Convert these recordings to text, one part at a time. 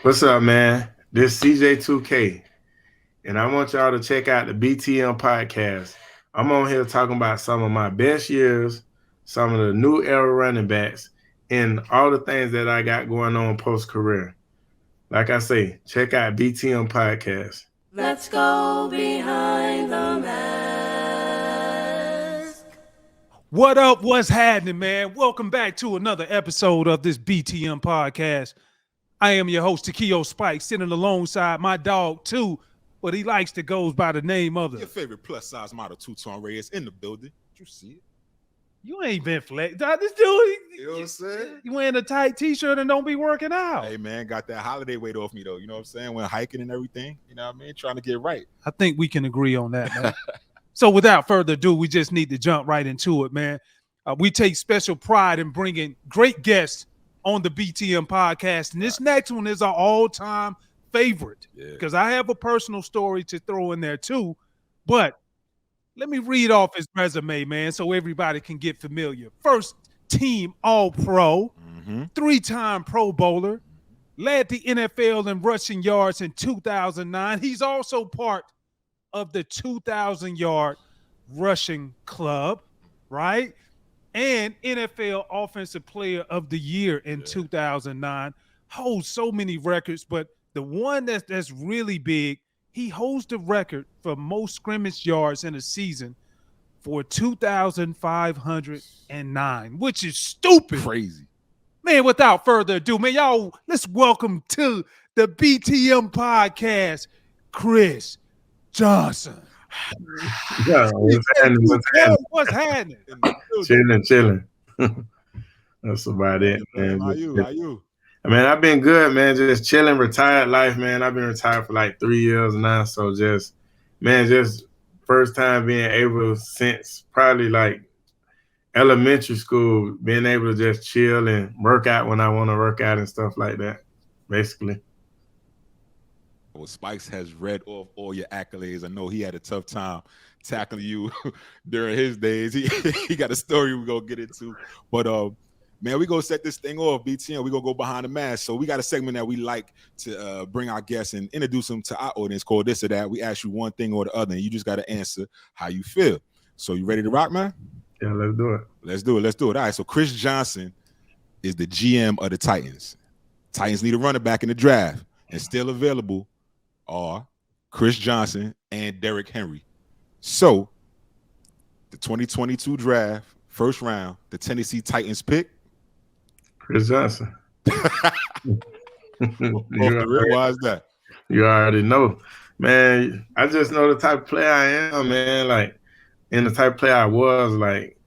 What's up, man? This CJ2K, and I want y'all to check out the BTM Podcast. I'm on here talking about some of my best years, some of the new era running backs, and all the things that I got going on post-career. Like I say, check out BTM Podcast. Let's go behind the mask. What up? What's happening, man? Welcome back to another episode of this BTM Podcast. I am your host, Takeo Spikes, sitting alongside my dog, too, but he likes to go by the name of your favorite plus-size model, Tutan Reyes, in the building. Did you see it? You ain't been flex. This dude, You know what I'm saying? You wearing a tight t-shirt and don't be working out. Hey, man, got that holiday weight off me, though. You know what I'm saying? When hiking and everything, you know what I mean? Trying to get right. I think we can agree on that, man. So without further ado, we just need to jump right into it, man. We take special pride in bringing great guests on the BTM Podcast. And this next one is our all-time favorite because I have a personal story to throw in there, too. But let me read off his resume, man, so everybody can get familiar. First team All-Pro, three-time Pro Bowler, led the NFL in rushing yards in 2009. He's also part of the 2,000-yard rushing club, right? And NFL Offensive Player of the Year in 2009. Holds so many records, but the one that's really big, he holds the record for most scrimmage yards in a season for 2,509, which is stupid. Crazy. Man, without further ado, man, y'all, let's welcome to the BTM Podcast, Chris Johnson. Yeah, What's happening? Chilling. That's about it, man. How you? I mean, I've been good, man. Just chilling, retired life, man. I've been retired for like 3 years now. So just first time being able since probably like elementary school, being able to just chill and work out when I want to work out and stuff like that, basically. Well, Spikes has read off all your accolades. I know he had a tough time tackling you during his days. He got a story we're going to get into. But, man, we're going to set this thing off, BTM. We're going to go behind the mask. So we got a segment that we like to bring our guests and introduce them to our audience called This or That. We ask you one thing or the other, and you just got to answer how you feel. So you ready to rock, man? Yeah, let's do it. Let's do it. All right, so Chris Johnson is the GM of the Titans. Titans need a running back in the draft, and still available are Chris Johnson and Derrick Henry. So, the 2022 draft, first round, the Tennessee Titans pick Chris Johnson. Why is that? You already know. Man, I just know the type of player I am, man. Like, and the type of player I was, like,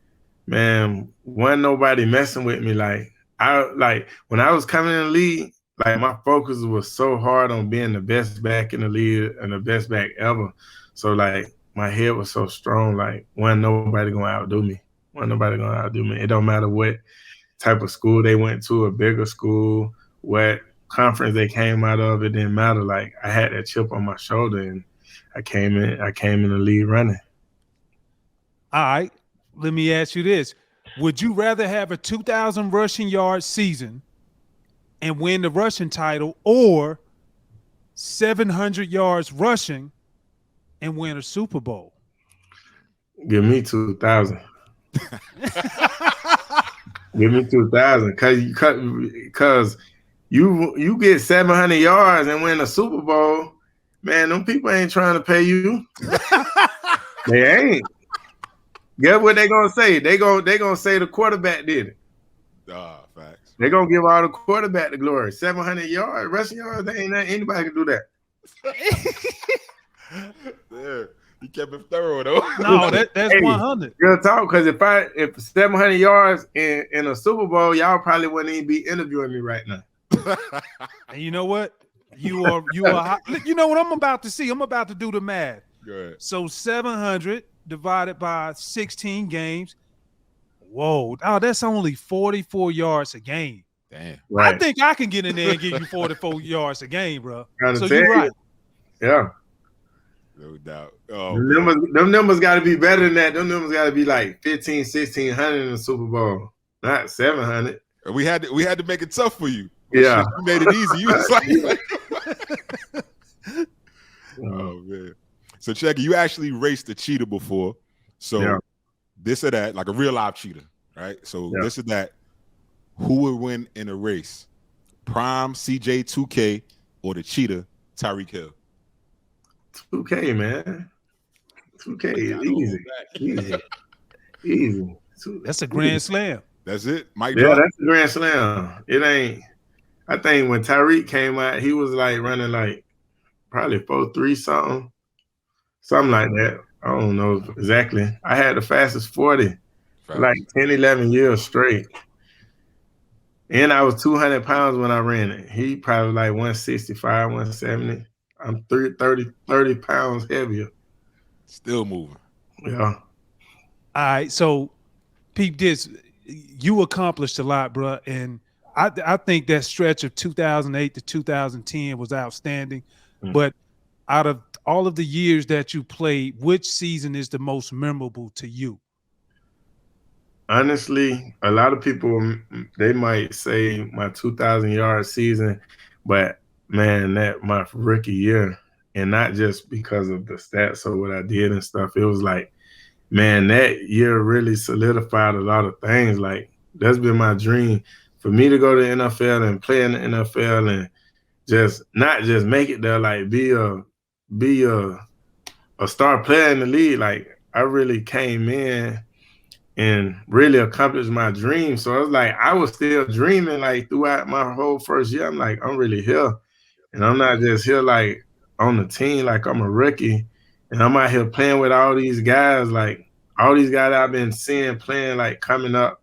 man, wasn't nobody messing with me. Like, when I was coming in the league, like, my focus was so hard on being the best back in the league and the best back ever. So, like, my head was so strong, like, wasn't nobody going to outdo me. It don't matter what type of school they went to, a bigger school, what conference they came out of, it didn't matter. Like, I had that chip on my shoulder, and I came in the league running. All right, let me ask you this. Would you rather have a 2,000 rushing yard season and win the rushing title, or 700 yards rushing and win a Super Bowl? Give me 2,000. Give me 2,000, cause you get 700 yards and win a Super Bowl, man. Them people ain't trying to pay you. They ain't. Guess what they gonna say? They gonna say the quarterback did it. Facts. They gonna give all the quarterback the glory. 700 yards, rushing yards. They ain't nothing. Anybody can do that. Yeah, you kept it thorough though. No, that's 100. Real talk. Because if 700 yards in a Super Bowl, y'all probably wouldn't even be interviewing me right now. And you know what? You are. You know what I'm about to see? I'm about to do the math. Good. So 700 divided by 16 games. Whoa. Oh, that's only 44 yards a game. Damn. Right. I think I can get in there and give you 44 yards a game, bro. So you're you're right. Yeah. No doubt. Oh, them numbers got to be better than that. Them numbers got to be like 1,500, 1,600 in the Super Bowl, not 700. we had to make it tough for you. Yeah. Shit, you made it easy. You was like, oh man. So check it. You actually raced a cheetah before. So this or that, like a real live cheetah, right? So this or that. Who would win in a race? Prime CJ 2K or the cheetah Tyreek Hill? 2K, man. 2K is easy. That's a grand slam. That's it. Mike Yeah, drop. that's a grand slam. It ain't. I think when Tyreek came out, he was like running like probably 4.3 something like that. I don't know exactly. I had the fastest 40 for like 10, 11 years straight. And I was 200 pounds when I ran it. He probably like 165, 170. I'm 30 pounds heavier. Still moving. Yeah. All right. So, peep this. You accomplished a lot, bro. And I think that stretch of 2008 to 2010 was outstanding. But out of all of the years that you played, which season is the most memorable to you? Honestly, a lot of people, they might say my 2,000-yard season, but man, that my rookie year, and not just because of the stats or what I did and stuff. It was like, man, that year really solidified a lot of things. Like, that's been my dream for me to go to the NFL and play in the NFL and just not just make it there, like be a star player in the league. Like, I really came in and really accomplished my dream. So it was like I was still dreaming like throughout my whole first year. I'm like, I'm really here. And I'm not just here like on the team, like I'm a rookie. And I'm out here playing with all these guys, like all these guys I've been seeing playing, like coming up,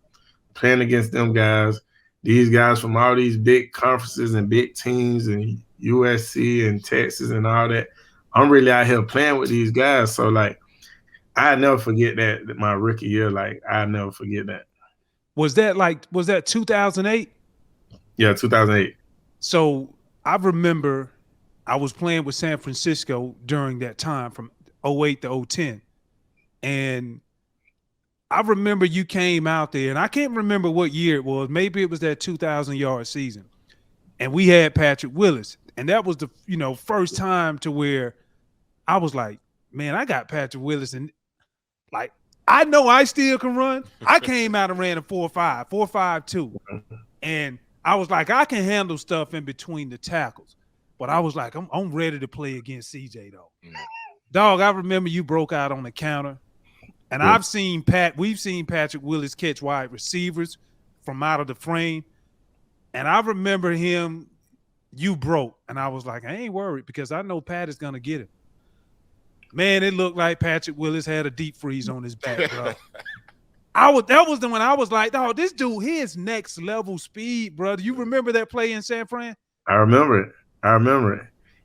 playing against them guys. These guys from all these big conferences and big teams and USC and Texas and all that. I'm really out here playing with these guys. So like, I never forget that my rookie year. Like, I never forget that. Was that 2008? Yeah, 2008. So I remember I was playing with San Francisco during that time from 08 to 010. And I remember you came out there, and I can't remember what year it was. Maybe it was that 2,000-yard season. And we had Patrick Willis. And that was the, first time to where I was like, man, I got Patrick Willis, and like, I know I still can run. I came out and ran a 4.5, 4.52. And I was like, I can handle stuff in between the tackles. But I was like, I'm ready to play against CJ though. Dog, I remember you broke out on the counter. And we've seen Patrick Willis catch wide receivers from out of the frame. And I remember you broke. And I was like, I ain't worried because I know Pat is gonna get him. Man, it looked like Patrick Willis had a deep freeze on his back, bro. That was the one I was like, dog, this dude, his next level speed, bro. Do you remember that play in San Fran? I remember it.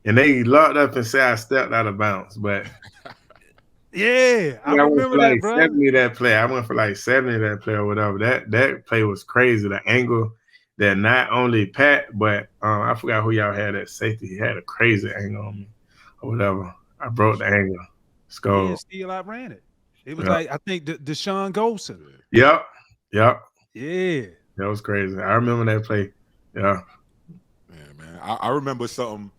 And they locked up and said I stepped out of bounds, but yeah, I remember that, like bro. 70 that play. I went for like 70 that play or whatever. That play was crazy. The angle that not only Pat, but I forgot who y'all had at safety. He had a crazy angle on me or whatever. I broke the angle. Scored. Yeah, still I ran it. It was like, I think Deshaun Golson. Yep. Yeah. That was crazy. I remember that play. Yeah. Yeah, man. I remember something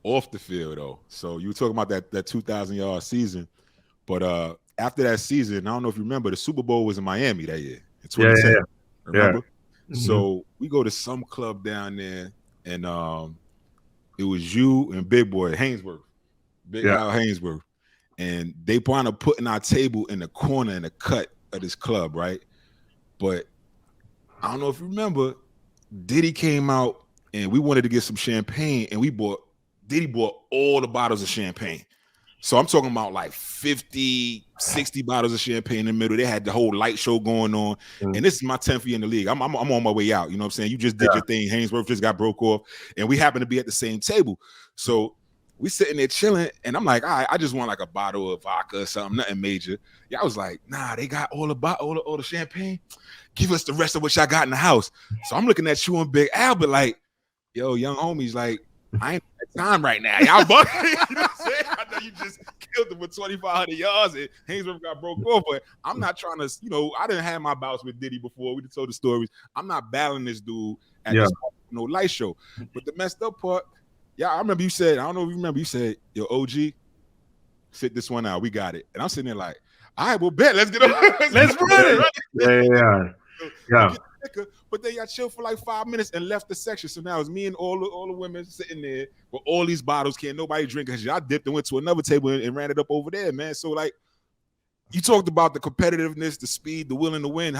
off the field though. So you were talking about that 2,000-yard season, but after that season, I don't know if you remember, the Super Bowl was in Miami that year in 2010. Yeah. Remember? Mm-hmm. So we go to some club down there, and it was you and Big Boy Hainsworth. Big Al Hainsworth, and they wound up putting our table in the corner in the cut of this club, right? But I don't know if you remember, Diddy came out and we wanted to get some champagne, and Diddy bought all the bottles of champagne. So I'm talking about like 50, 60 bottles of champagne in the middle. They had the whole light show going on. And this is my 10th year in the league. I'm on my way out. You know what I'm saying? You just did your thing. Hainsworth just got broke off. And we happened to be at the same table. So we sitting there chilling. And I'm like, all right, I just want like a bottle of vodka or something, nothing major. Yeah, I was like, nah, they got all the champagne. Give us the rest of what y'all got in the house. So I'm looking at you and Big Al, but like, yo, young homies, like, I ain't got time right now. Y'all bugging. You know what I'm saying? I know you just killed him for 2,500 yards and Hainsworth got broke off, but I'm not trying to, I didn't have my bouts with Diddy before. We told the stories. I'm not battling this dude at this point. light show. But the messed up part, yeah, I remember you said, I don't know if you remember, you said, yo, OG, sit this one out. We got it. And I'm sitting there like, all right, well, bet. Let's get on. Let's run it. Yeah. But then y'all chill for like 5 minutes and left the section. So now it's me and all the women sitting there with all these bottles. Can't nobody drink because y'all dipped and went to another table and ran it up over there, man. So like, you talked about the competitiveness, the speed, the willing to win.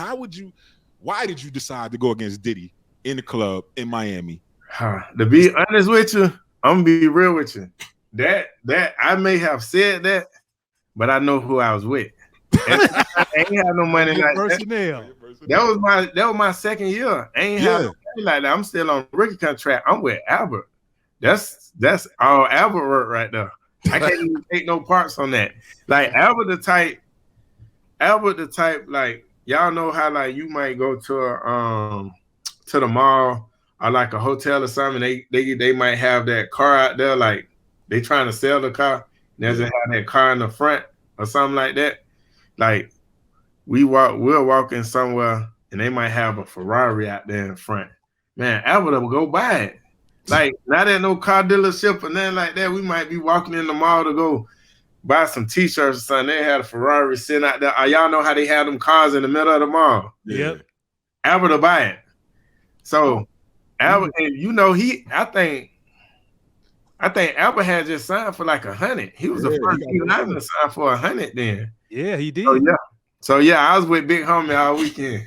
Why did you decide to go against Diddy in the club in Miami? To be honest with you, I'm gonna be real with you. That I may have said that, but I know who I was with. I ain't have no money like that. That was my second year. I ain't have no money like that. I'm still on rookie contract. I'm with Albert. That's all Albert work right there. I can't even take no parts on that. Like Albert the type, like y'all know how like you might go to the mall or like a hotel or something. They might have that car out there, like they trying to sell the car. They just have that car in the front or something like that. Like we're walking somewhere and they might have a Ferrari out there in front. Man, Albert will go buy it. Like not at no car dealership or nothing like that. We might be walking in the mall to go buy some t-shirts or something. They had a Ferrari sitting out there. Y'all know how they have them cars in the middle of the mall. Yep. Albert will buy it. So Albert, and you know, I think Albert had just signed for like 100. He was the first to sign for 100 then. Yeah, he did. So yeah, I was with Big Homie all weekend.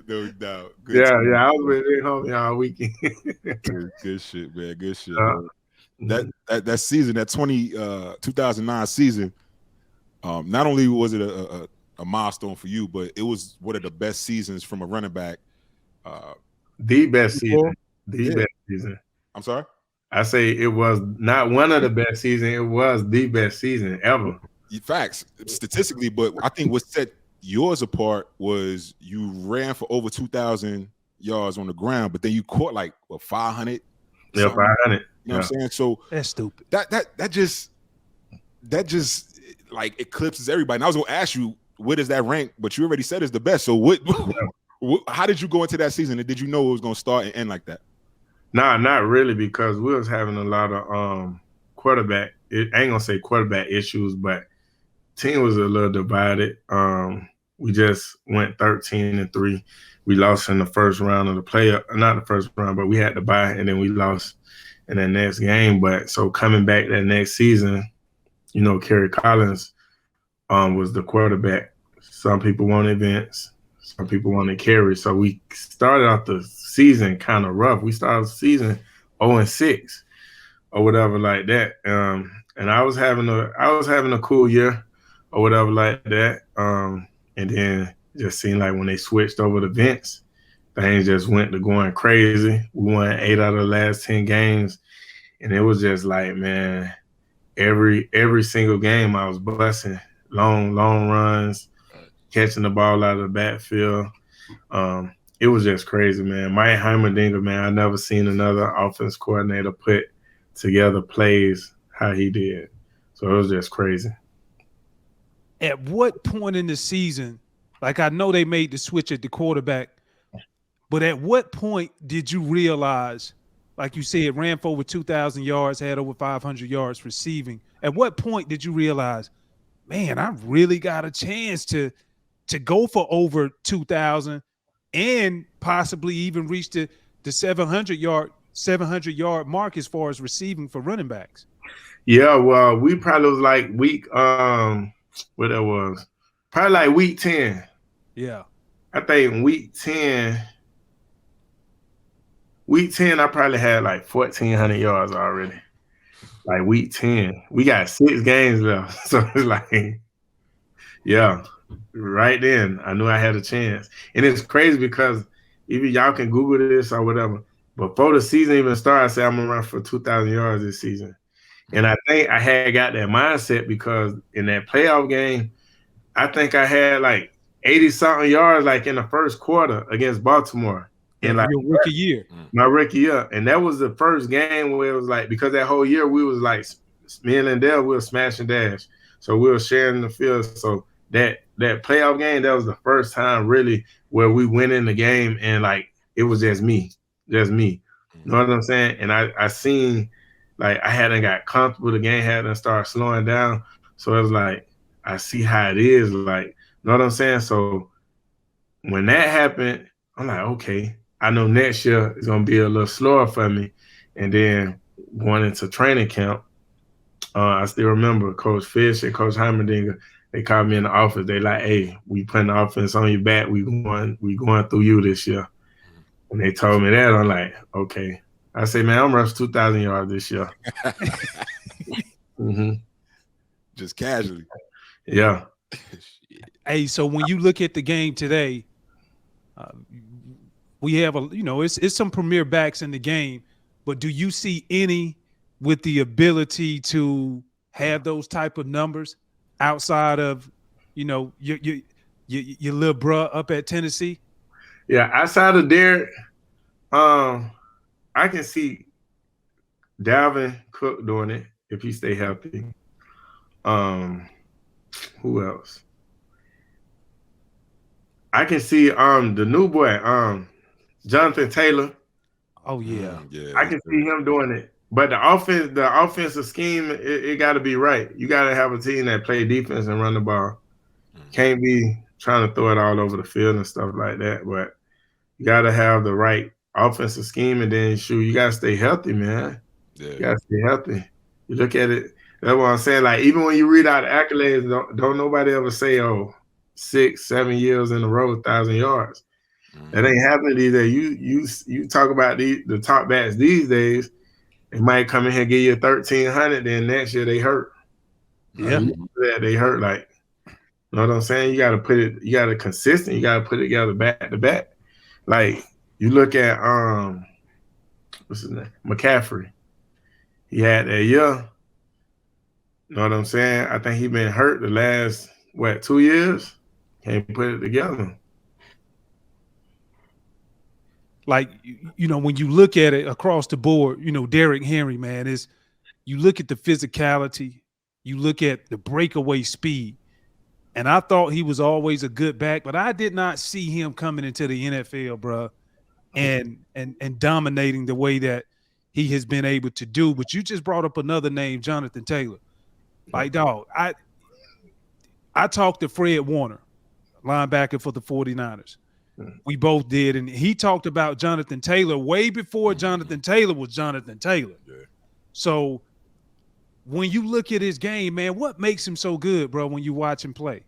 No doubt. I was with Big Homie all weekend. Good shit, man. Good shit. That season, that 2009 season, not only was it a milestone for you, but it was one of the best seasons from a running back. The best season. Best season. I'm sorry? I say it was not one of the best seasons. It was the best season ever. Facts, statistically, but I think what set yours apart was you ran for over 2,000 yards on the ground, but then you caught like 500. Yeah, 500. You know what I'm saying? So that's stupid. That just like eclipses everybody. And I was gonna ask you, where does that rank? But you already said it's the best. So how did you go into that season? And did you know it was gonna start and end like that? Nah, not really, because we was having a lot of quarterback. I ain't gonna say quarterback issues, but team was a little divided. We just went 13-3. We lost in the first round of the playoff, not the first round, but we had to bye, and then we lost in that next game. But so coming back that next season, you know, Kerry Collins was the quarterback. Some people wanted Vince, some people wanted Kerry. So we started off the season kind of rough. We started the season 0-6 or whatever like that. And I was having a cool year or whatever like that. And then it just seemed like when they switched over to Vince, things just went to going crazy. We won 8 out of the last 10 games. And it was just like, man, every single game I was busting long runs, catching the ball out of the backfield. It was just crazy, man. Mike Heimerdinger, man, I never seen another offense coordinator put together plays how he did. So it was just crazy. At what point in the season, like I know they made the switch at the quarterback, but at what point did you realize, like you said, ran for over 2,000 yards, had over 500 yards receiving. At what point did you realize, man, I really got a chance to go for over 2,000 and possibly even reach the 700 yard mark as far as receiving for running backs? Yeah, well, we probably was like week what that was, probably like week 10. Yeah, I think week 10, I probably had like 1,400 yards already. Like week 10, we got 6 games left, so it's like, yeah, right then I knew I had a chance. And it's crazy because even y'all can Google this or whatever. Before the season even started, I said I'm gonna run for 2,000 yards this season. And I think I had got that mindset because in that playoff game, I think I had like 80-something yards like in the first quarter against Baltimore. And like your rookie year. My rookie year. And that was the first game where it was like, because that whole year we was like, me and Lindell, we were smash and dash. So we were sharing the field. So that that playoff game, that was the first time really where we went in the game and like it was just me. You know what I'm saying? And I seen like I hadn't got comfortable. The game hadn't started slowing down. So it was like I see how it is. Like, you know what I'm saying? So when that happened, I'm like, okay, I know next year is gonna be a little slower for me. And then going into training camp, I still remember Coach Fish and Coach Heimerdinger. They called me in the office. They like, hey, we putting the offense on your back. We going through you this year. And they told me that. I'm like, okay. I say, man, I'm rushing 2,000 yards this year. Just casually. Yeah. Hey, so when you look at the game today, we have it's some premier backs in the game, but do you see any with the ability to have those type of numbers outside of, your little bruh up at Tennessee? Yeah, outside of Derrick, I can see Dalvin Cook doing it if he stay healthy. Who else? I can see the new boy, Jonathan Taylor. Oh yeah. I can see him doing it. But the offensive scheme, it got to be right. You got to have a team that play defense and run the ball. Can't be trying to throw it all over the field and stuff like that. But you got to have the right offensive scheme, and then you got to stay healthy, man. Yeah. You got to stay healthy. You look at it. That's what I'm saying. Like, even when you read out the accolades, don't nobody ever say, 6-7 years in a row, 1,000 yards. That ain't happening these days. You talk about the top backs these days, they might come in here and give you 1,300, then next year they hurt. Yeah. They hurt. Like, you know what I'm saying? You got to consistent. You got to put it together back to back. Like, you look at, what's his name? McCaffrey. He had that year. You know what I'm saying? I think he been hurt the last, 2 years? Can't put it together. Like, when you look at it across the board, Derrick Henry, man, you look at the physicality, you look at the breakaway speed, and I thought he was always a good back, but I did not see him coming into the NFL, bro, and dominating the way that he has been able to do. But you just brought up another name, Jonathan Taylor. Like, dog, I talked to Fred Warner, linebacker for the 49ers. We both did, and he talked about Jonathan Taylor way before Jonathan Taylor was Jonathan Taylor. Yeah. So when you look at his game, man, what makes him so good, bro, when you watch him play?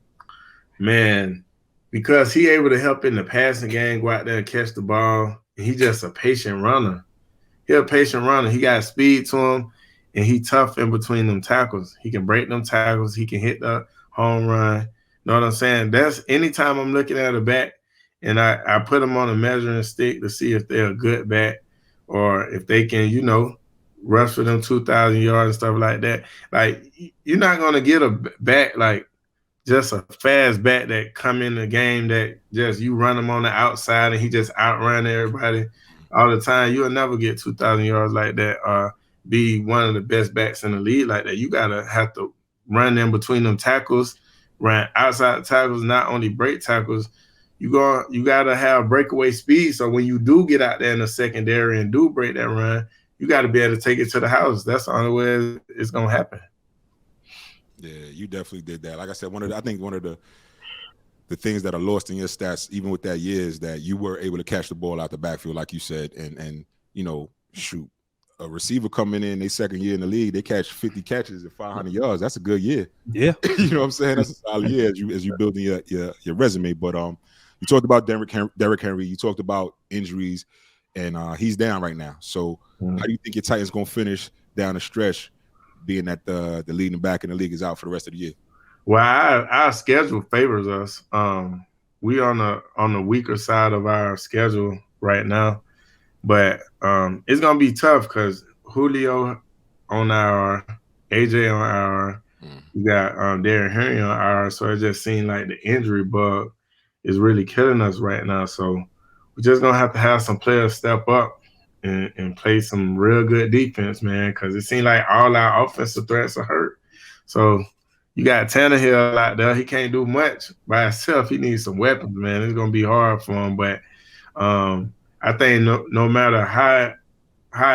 Man, because he able to help in the passing game, go out there and catch the ball. And he just a patient runner. He a patient runner. He got speed to him, and he tough in between them tackles. He can break them tackles. He can hit the home run. You know what I'm saying? That's anytime I'm looking at a back, and I put them on a measuring stick to see if they're a good back or if they can, rush for them 2,000 yards and stuff like that. Like, you're not going to get a back like just a fast back that come in the game that just you run him on the outside and he just outrun everybody all the time. You'll never get 2,000 yards like that or be one of the best backs in the league like that. You got to have to run in between them tackles, run outside tackles, not only break tackles. You got to have breakaway speed. So when you do get out there in the secondary and do break that run, you got to be able to take it to the house. That's the only way it's going to happen. Yeah, you definitely did that. Like I said, I think one of the things that are lost in your stats, even with that year, is that you were able to catch the ball out the backfield, like you said, and shoot, a receiver coming in their second year in the league, they catch 50 catches at 500 yards. That's a good year. Yeah, you know what I'm saying? That's a solid year as you building your resume. But you talked about Derrick Henry. You talked about injuries, and he's down right now. So how do you think your Titans going to finish down the stretch, being that the leading back in the league is out for the rest of the year? Well, our schedule favors us. We on the weaker side of our schedule right now, but it's going to be tough because Julio on our, AJ on our, we got Derrick Henry on our, so it just seemed like the injury bug is really killing us right now. So we're just going to have some players step up and play some real good defense, man, because it seems like all our offensive threats are hurt. So you got Tannehill out there. He can't do much by himself. He needs some weapons, man. It's gonna be hard for him, but I think no matter how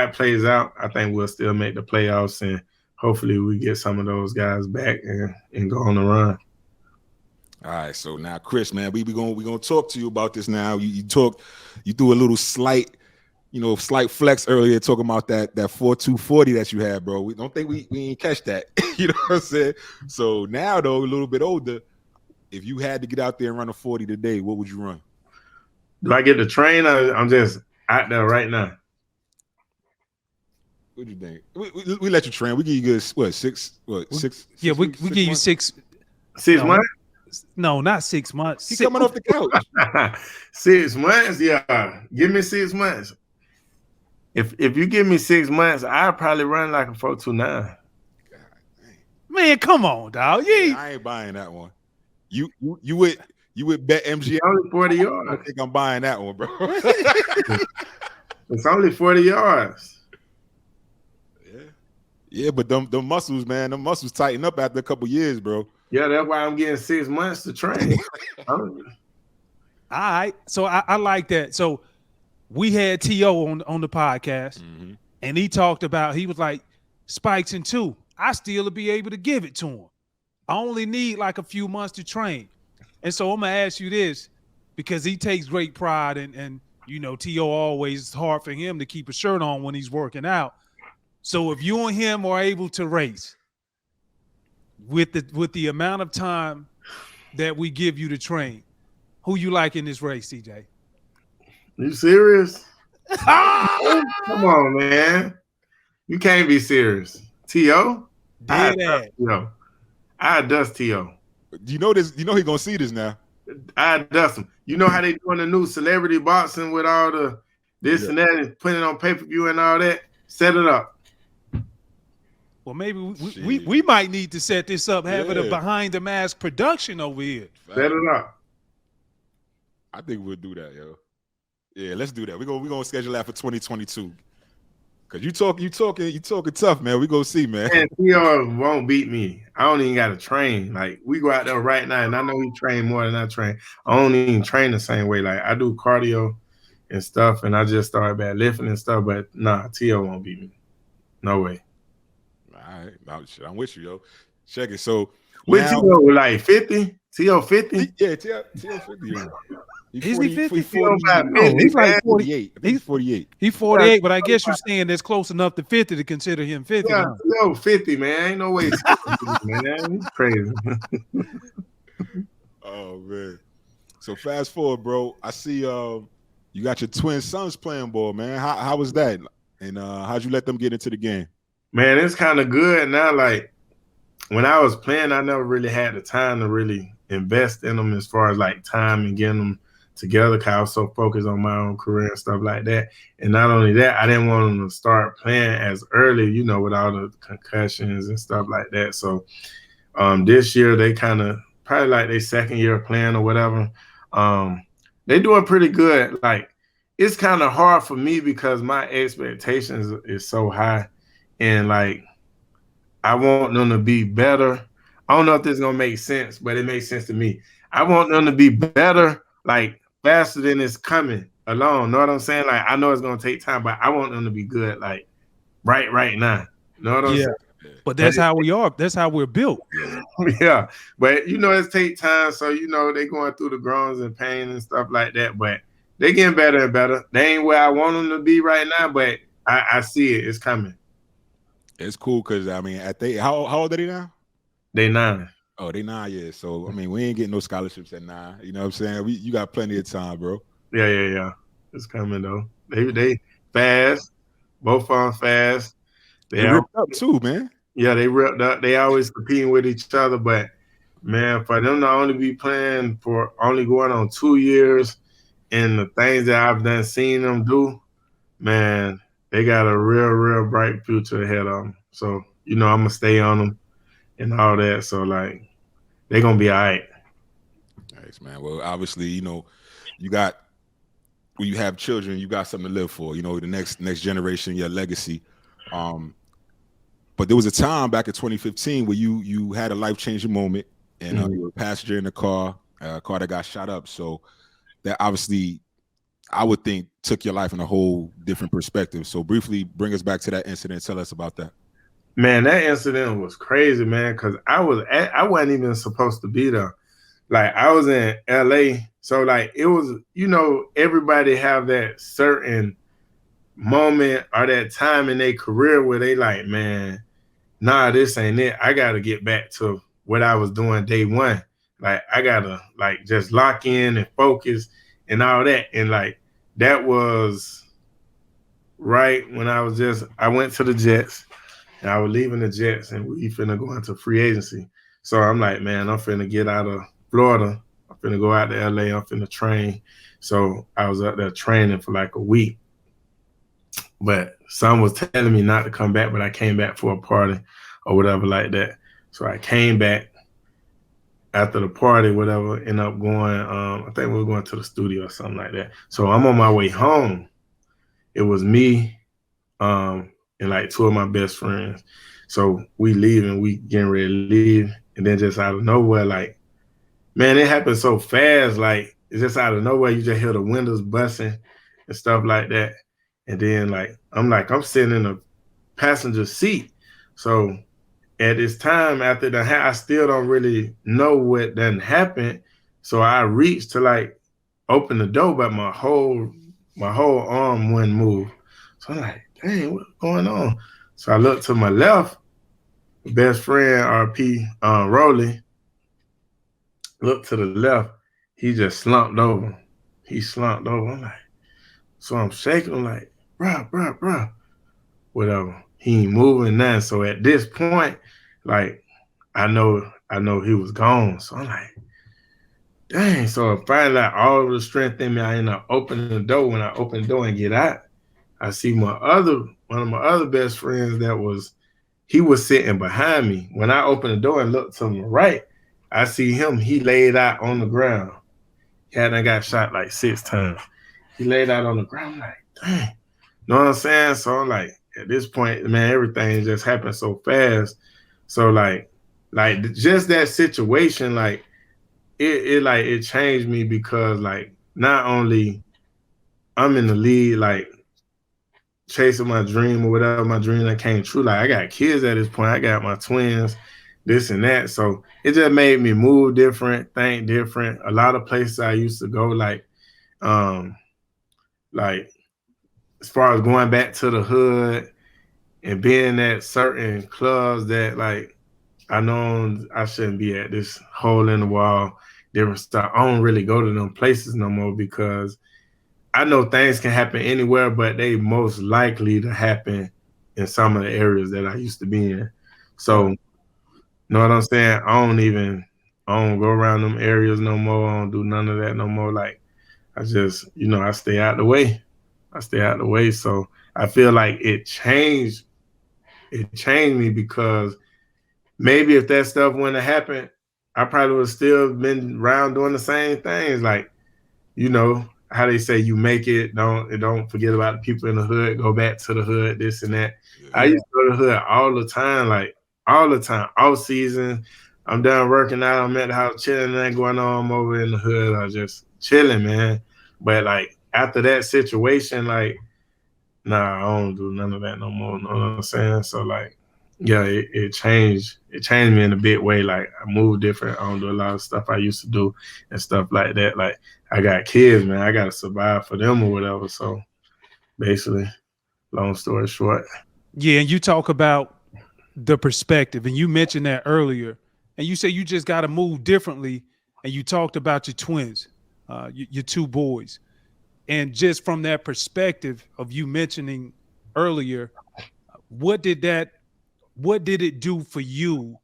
it plays out, I think we'll still make the playoffs, and hopefully we get some of those guys back and go on the run. All right, so now Chris, man, we gonna talk to you about this now. You threw a little slight flex earlier talking about that 4.240 that you had, bro. We don't think we ain't catch that. You know what I'm saying? So now though, a little bit older, if you had to get out there and run a 40 today, what would you run? Do I get the train or I'm just out there right now? What do you think? We let you train. We give you good six? Yeah, we give you 6 months? No, not 6 months. He's coming off the couch. 6 months, yeah. Give me 6 months. If you give me 6 months, I'll probably run like a 4.29. Man, come on, dog. Yeah, I ain't buying that one. You would bet MGM only 40 yards. I think I'm buying that one, bro. It's only 40 yards. Yeah, but them muscles, man, them muscles tighten up after a couple years, bro. Yeah, that's why I'm getting 6 months to train. All right, so I like that. So we had T.O. on the podcast, and he talked about, he was like, Spikes in 2, I still be able to give it to him. I only need like a few months to train. And so I'm gonna ask you this, because he takes great pride, and you know, T.O. always, it's hard for him to keep a shirt on when he's working out. So if you and him are able to race with the amount of time that we give you to train, who you like in this race, CJ? You serious? Come on, man. You can't be serious. T.O.? I dust T.O. You know this. You know he gonna see this now. I dust him. You know how they doing the new celebrity boxing with all the this and that and putting it on pay-per-view and all that? Set it up. Well, maybe we might need to set this up, have it a behind the mask production over here. Set it up. I think we'll do that, yo. Yeah, let's do that. We're gonna schedule that for 2022. Cause you talking tough, man. We gonna see, man. And T.O. won't beat me. I don't even gotta train. Like, we go out there right now, and I know he train more than I train. I don't even train the same way. Like, I do cardio and stuff, and I just started back lifting and stuff. But nah, T.O. won't beat me. No way. All right, I'm with you, yo. Check it. So with T.O. like 50? T.O. 50? Yeah, T.O. 50. Yeah. Is he 50? He's like 48. He's 48. He's 48, but I guess you're saying that's close enough to 50 to consider him 50. Yeah, T.O. 50, man. Ain't no way. Man, he's crazy. Oh man. So fast forward, bro. I see you got your twin sons playing ball, man. How was that? And how'd you let them get into the game? Man, it's kind of good now. Like, when I was playing, I never really had the time to really invest in them as far as like time and getting them together, because I was so focused on my own career and stuff like that. And not only that, I didn't want them to start playing as early, you know, with all the concussions and stuff like that. So this year they kind of probably like their second year playing or whatever. They doing pretty good. Like, it's kind of hard for me because my expectations is so high, and like, I want them to be better. I don't know if this is gonna make sense, but it makes sense to me. I want them to be better, like, faster than it's coming along. Know what I'm saying? Like, I know it's gonna take time, but I want them to be good, like, right now. Know what I'm saying? But that's how we are. That's how we're built. Yeah. But you know, it takes time. So, you know, they going through the groans and pain and stuff like that. But they getting better and better. They ain't where I want them to be right now, but I see it. It's coming. It's cool because I mean, how old are they now? They 9. Oh, they 9 years. So I mean, we ain't getting no scholarships at 9. You know what I'm saying? You got plenty of time, bro. Yeah. It's coming though. They fast. Both of them fast. They ripped up too, man. Yeah, they ripped up. They always competing with each other, but man, for them to only be playing for only going on 2 years, and the things that I've seen them do, man, they got a real bright future ahead of them. So, you know, I'm gonna stay on them and all that. So, like, they're gonna be all right. Thanks, man. Well, obviously, you know, when you have children, you got something to live for. You know, the next generation, your legacy. But there was a time back in 2015 where you had a life-changing moment, and you were a passenger in a car that got shot up. So that obviously, I would think, took your life in a whole different perspective. So briefly, bring us back to that incident. Tell us about that. Man, that incident was crazy, man, because I wasn't even supposed to be there. Like, I was in LA, so like it was, everybody have that certain moment or that time in their career where they like, man, nah, this ain't it. I gotta get back to what I was doing day one. Like, I gotta like just lock in and focus and all that. And like that was right when I went to the Jets, and I was leaving the Jets, and we finna go into free agency. So I'm like, man, I'm finna get out of Florida. I'm finna go out to LA. I'm finna train. So I was up there training for like a week. But some was telling me not to come back, but I came back for a party or whatever like that. So I came back after the party, whatever, ended up going, I think we were going to the studio or something like that. So I'm on my way home. It was me and like two of my best friends. So we leaving, we getting ready to leave. And then just out of nowhere, like, man, it happened so fast. Like, it's just out of nowhere. You just hear the windows busting and stuff like that. And then I'm sitting in a passenger seat. So at this time after I still don't really know what done happened. So I reached to like open the door, but my whole arm wouldn't move. So I'm like, dang, what's going on? So I looked to my left, best friend RP Rolly. Looked to the left, he just slumped over. I'm like, so I'm shaking. I'm like, bruh, whatever. He ain't moving now. So at this point, like, I know he was gone. So I'm like, dang. So finally, like, all of the strength in me, I end up opening the door. When I open the door and get out, I see one of my other best friends he was sitting behind me. When I opened the door and looked to my right, I see him. He laid out on the ground. He hadn't got shot like 6 times. He laid out on the ground. I'm like, dang. Know what I'm saying? So I'm like, at this point, man, everything just happened so fast. So like just that situation, like it changed me, because like not only I'm in the lead, like chasing my dream or whatever, my dream that came true. Like, I got kids at this point. I got my twins, this and that. So it just made me move different, think different. A lot of places I used to go, like as far as going back to the hood and being at certain clubs that like I know I shouldn't be at, this hole in the wall, different stuff. I don't really go to them places no more, because I know things can happen anywhere, but they most likely to happen in some of the areas that I used to be in. So, you know what I'm saying? I don't go around them areas no more. I don't do none of that no more. Like, I just, I stay out the way. So I feel like it changed me, because maybe if that stuff wouldn't have happened, I probably would have still been around doing the same things. Like, how they say, you make it, don't forget about the people in the hood, go back to the hood, this and that. Yeah. I used to go to the hood all the time, all season. I'm done working out, I'm at the house chilling, nothing going on, I'm over in the hood, I'm just chilling, man. But like after that situation, like, nah, I don't do none of that no more, you know what I'm saying? So like, yeah, it changed me in a big way. Like, I moved different. I don't do a lot of stuff I used to do and stuff like that. Like, I got kids, man. I got to survive for them or whatever. So basically, long story short. Yeah, and you talk about the perspective, and you mentioned that earlier, and you say you just got to move differently, and you talked about your twins, your two boys. And just from that perspective of you mentioning earlier, what did it do for you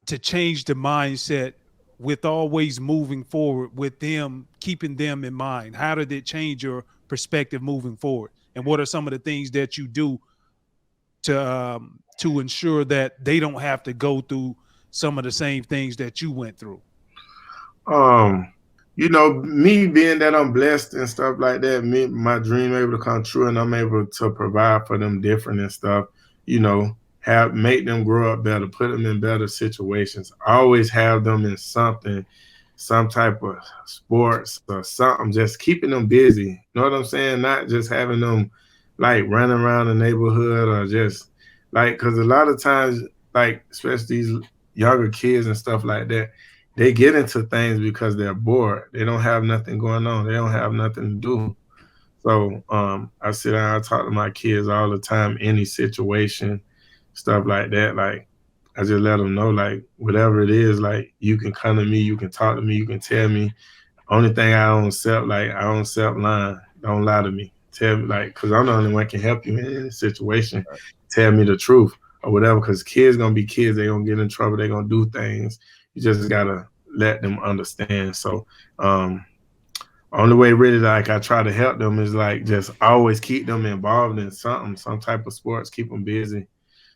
to change the mindset with always moving forward, with them, keeping them in mind? How did it change your perspective moving forward? And what are some of the things that you do to ensure that they don't have to go through some of the same things that you went through? Me being that I'm blessed and stuff like that, my dream able to come true, and I'm able to provide for them different and stuff, make them grow up better, put them in better situations. Always have them in something, some type of sports or something, just keeping them busy. You know what I'm saying? Not just having them like running around the neighborhood or just like, because a lot of times, like especially these younger kids and stuff like that, they get into things because they're bored. They don't have nothing going on. They don't have nothing to do. So I sit down, I talk to my kids all the time, any situation, stuff like that. Like I just let them know, like whatever it is, like you can come to me, you can talk to me, you can tell me. Only thing I don't accept, like I don't accept lying. Don't lie to me. Tell me, like, because I'm the only one can help you in any situation. Tell me the truth or whatever, because kids gonna be kids. They're gonna get in trouble. They're gonna do things. You just gotta let them understand. So only way really like I try to help them is like just always keep them involved in something, some type of sports, keep them busy,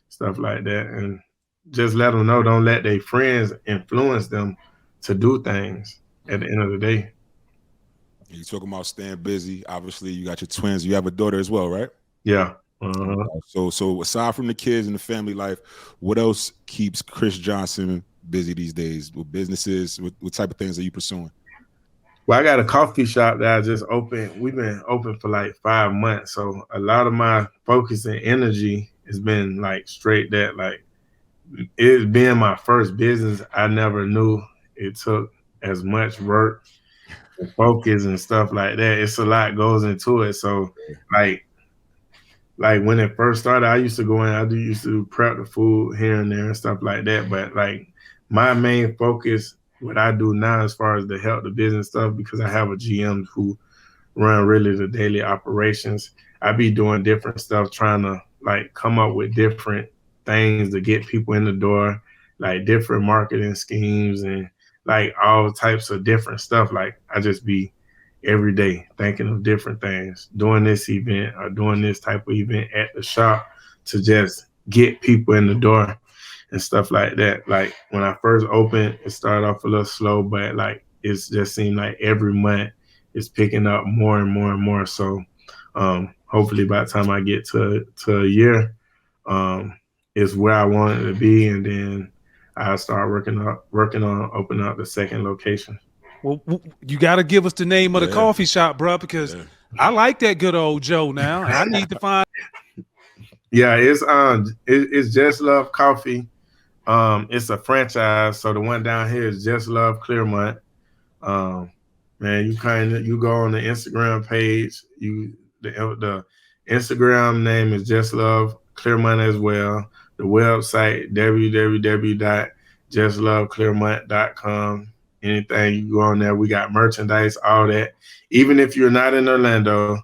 stuff like that. And just let them know, don't let their friends influence them to do things at the end of the day. You talking about staying busy. Obviously, you got your twins. You have a daughter as well, right? Yeah. So aside from the kids and the family life, what else keeps Chris Johnson busy these days? With businesses, what type of things are you pursuing? Well, I got a coffee shop that I just opened. We've been open for like 5 months. So a lot of my focus and energy has been like straight that, like it being my first business, I never knew it took as much work and focus and stuff like that. It's a lot goes into it. So like when it first started, I used to go in, used to prep the food here and there and stuff like that. But like my main focus, what I do now as far as the help the business stuff, because I have a GM who run really the daily operations, I be doing different stuff, trying to like come up with different things to get people in the door, like different marketing schemes and like all types of different stuff. Like I just be every day thinking of different things, doing this event or doing this type of event at the shop to just get people in the door and stuff like that. Like when I first opened, it started off a little slow, but like it's just seemed like every month it's picking up more and more and more. So hopefully by the time I get to a year, is where I want it to be, and then I'll start working on opening up the second location. Well, you got to give us the name of the coffee shop, bro, because I like that good old Joe now. I need to find. Yeah, it's Just Love Coffee. It's a franchise, so the one down here is Just Love Clearmont. Man, you go on the Instagram page. The Instagram name is Just Love Clearmont as well. The website www.justloveclearmont.com. Anything, you go on there. We got merchandise, all that. Even if you're not in Orlando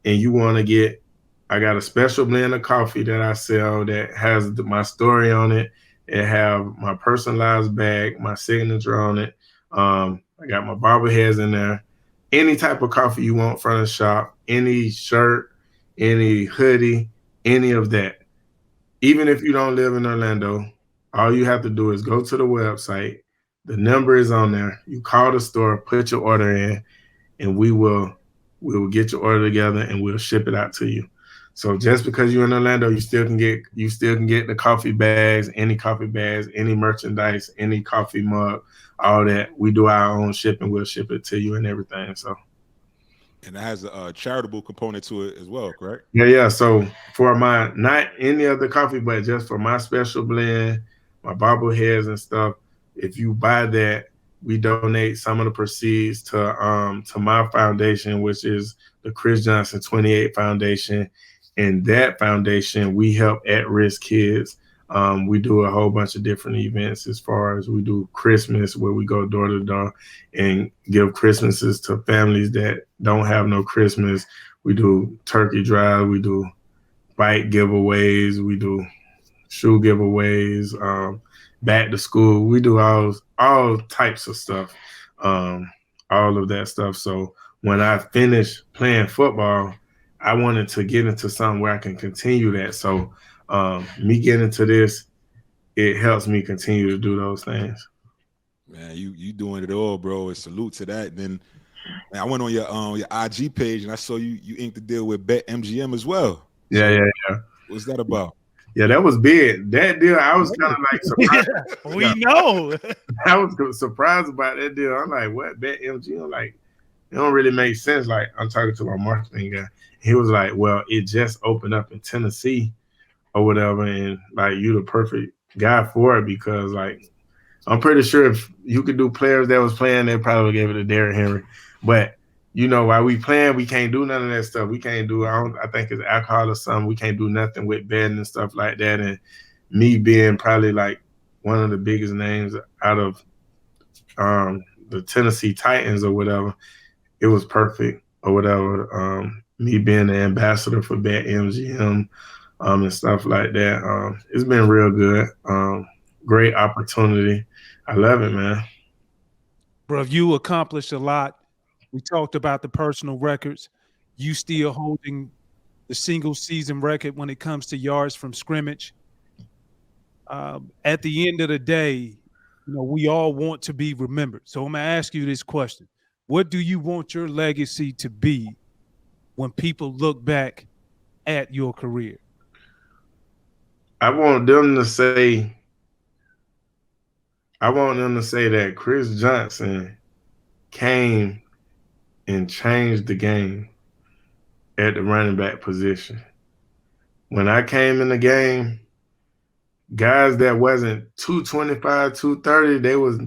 and you want to get, I got a special blend of coffee that I sell that has my story on it. It have my personalized bag, my signature on it. I got my bobbleheads in there. Any type of coffee you want from the shop, any shirt, any hoodie, any of that. Even if you don't live in Orlando, all you have to do is go to the website. The number is on there. You call the store, put your order in, and we will get your order together and we'll ship it out to you. So just because you're in Orlando, you still can get the coffee bags, any merchandise, any coffee mug, all that. We do our own shipping. We'll ship it to you and everything. So. And it has a charitable component to it as well, correct? Yeah. So for not any other coffee, but just for my special blend, my bobbleheads and stuff, if you buy that, we donate some of the proceeds to my foundation, which is the Chris Johnson 28 Foundation. In that foundation, we help at-risk kids. We do a whole bunch of different events as far as we do Christmas, where we go door to door and give Christmases to families that don't have no Christmas. We do turkey drive. We do bike giveaways. We do shoe giveaways, back to school. We do all types of stuff, all of that stuff. So when I finished playing football, I wanted to get into something where I can continue that. So me getting into this, it helps me continue to do those things. Man, you doing it all, bro. And salute to that. And then man, I went on your IG page and I saw you inked the deal with BetMGM as well. Yeah. What's that about? Yeah, that was big. That deal, I was kind of like surprised. We know. I was surprised about that deal. I'm like, what? Bet MG? I'm like, it don't really make sense. Like, I'm talking to my marketing guy. He was like, well, it just opened up in Tennessee or whatever, and like, you the perfect guy for it because, like, I'm pretty sure if you could do players that was playing, they probably gave it to Derrick Henry. But you know, while we playing, we can't do none of that stuff. We can't do. I think it's alcohol or something. We can't do nothing with betting and stuff like that. And me being probably like one of the biggest names out of the Tennessee Titans or whatever, it was perfect or whatever. Me being the ambassador for BetMGM and stuff like that. It's been real good. Great opportunity. I love it, man. Bro, you accomplished a lot. We talked about the personal records. You still holding the single season record when it comes to yards from scrimmage. At the end of the day, you know, we all want to be remembered. So I'm going to ask you this question. What do you want your legacy to be when people look back at your career? I want them to say that Chris Johnson came and changed the game at the running back position. When I came in the game, guys that wasn't 225, 230,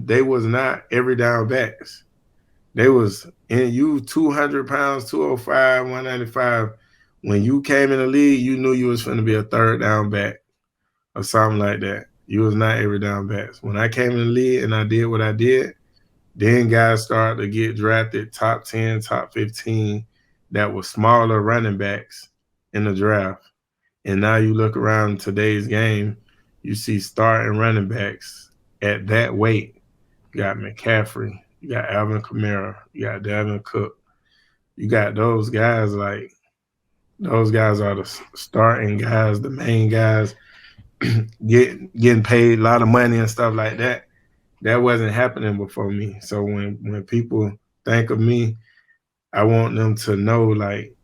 they was not every down backs. They was in you 200 pounds, 205, 195. When you came in the league, you knew you was going to be a third down back or something like that. You was not every down backs. When I came in the league and I did what I did, then guys started to get drafted top 10, top 15 that were smaller running backs in the draft. And now you look around today's game, you see starting running backs at that weight. You got McCaffrey, you got Alvin Kamara, you got Dalvin Cook. You got those guys, like, those guys are the starting guys, the main guys, getting paid a lot of money and stuff like that. That wasn't happening before me. So when people think of me, I want them to know, like,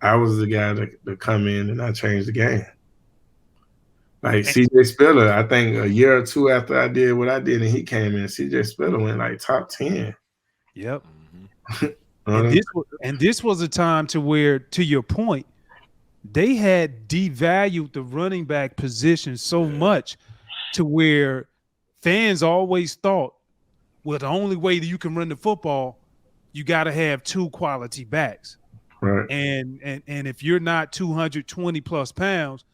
I was the guy to come in and I changed the game. Like CJ Spiller, I think a year or two after I did what I did and he came in, CJ Spiller went like top 10. Yep. And this was a time to where, to your point, they had devalued the running back position so much to where fans always thought, well, the only way that you can run the football, you got to have two quality backs. Right. And if you're not 220 plus pounds,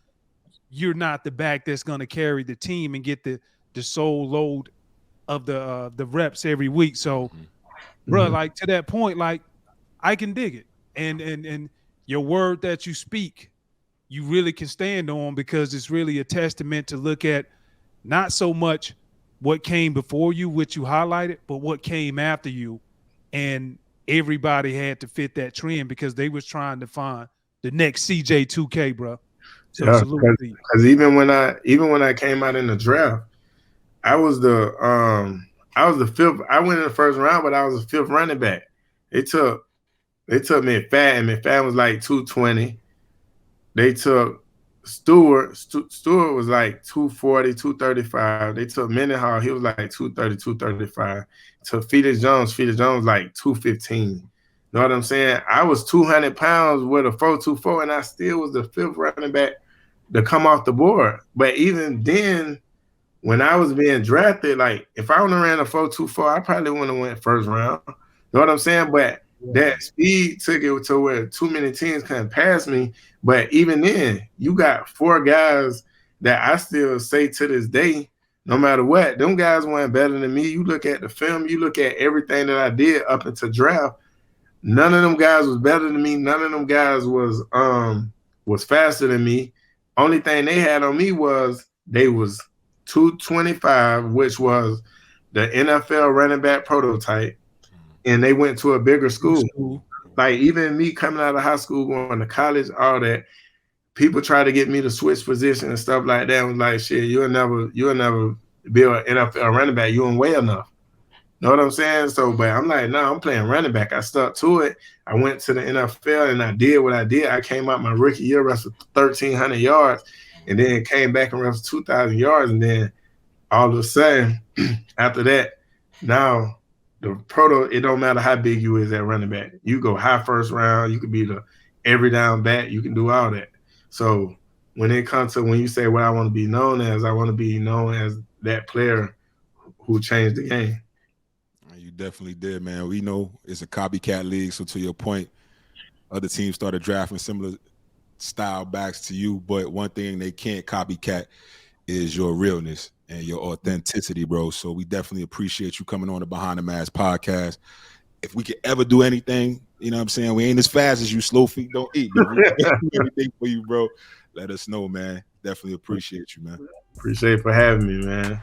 you're not the back that's going to carry the team and get the sole load of the reps every week. So, bro, like, to that point, like, I can dig it. And your word that you speak, you really can stand on, because it's really a testament to look at not so much what came before you, which you highlighted, but what came after you. And everybody had to fit that trend because they was trying to find the next CJ2K, bro. So yeah, absolutely. Because even when I came out in the draft, I was the fifth. I went in the first round, but I was the fifth running back. They took McFadden. McFadden was like 220. They took Stewart. Stewart was like 240, 235. They took Mendenhall. He was like 230, 235. Took Felix Jones. Felix Jones like 215. Know what I'm saying? I was 200 pounds with a 4.24, and I still was the fifth running back to come off the board. But even then, when I was being drafted, like, if I would have ran a 4.24, I probably wouldn't have went first round. Know what I'm saying? But that speed took it to where too many teams couldn't pass me. But even then, you got four guys that I still say to this day, no matter what, them guys weren't better than me. You look at the film, you look at everything that I did up until draft, none of them guys was better than me. None of them guys was faster than me. Only thing they had on me was they was 225, which was the NFL running back prototype, and they went to a bigger school. Like, even me coming out of high school, going to college, all that, people try to get me to switch position and stuff like that. I was like, shit, you'll never be an NFL running back. You ain't weigh enough. Know what I'm saying? So, but I'm like, no, I'm playing running back. I stuck to it. I went to the NFL and I did what I did. I came out my rookie year, wrestled 1,300 yards. and then came back and rushed 2,000 yards, and then all of a sudden, after that, now it don't matter how big you is at running back. You go high first round, you could be the every down back, you can do all that. So when it comes to when you say what I want to be known as, I want to be known as that player who changed the game. You definitely did, man. We know it's a copycat league, so to your point, other teams started drafting similar style backs to you, but one thing they can't copycat is your realness and your authenticity, bro. So we definitely appreciate you coming on the Behind the Mask podcast. If we could ever do anything, you know what I'm saying? We ain't as fast as you, slow feet don't eat. But we can do everything for you, bro. Let us know, man. Definitely appreciate you, man. Appreciate for having me, man.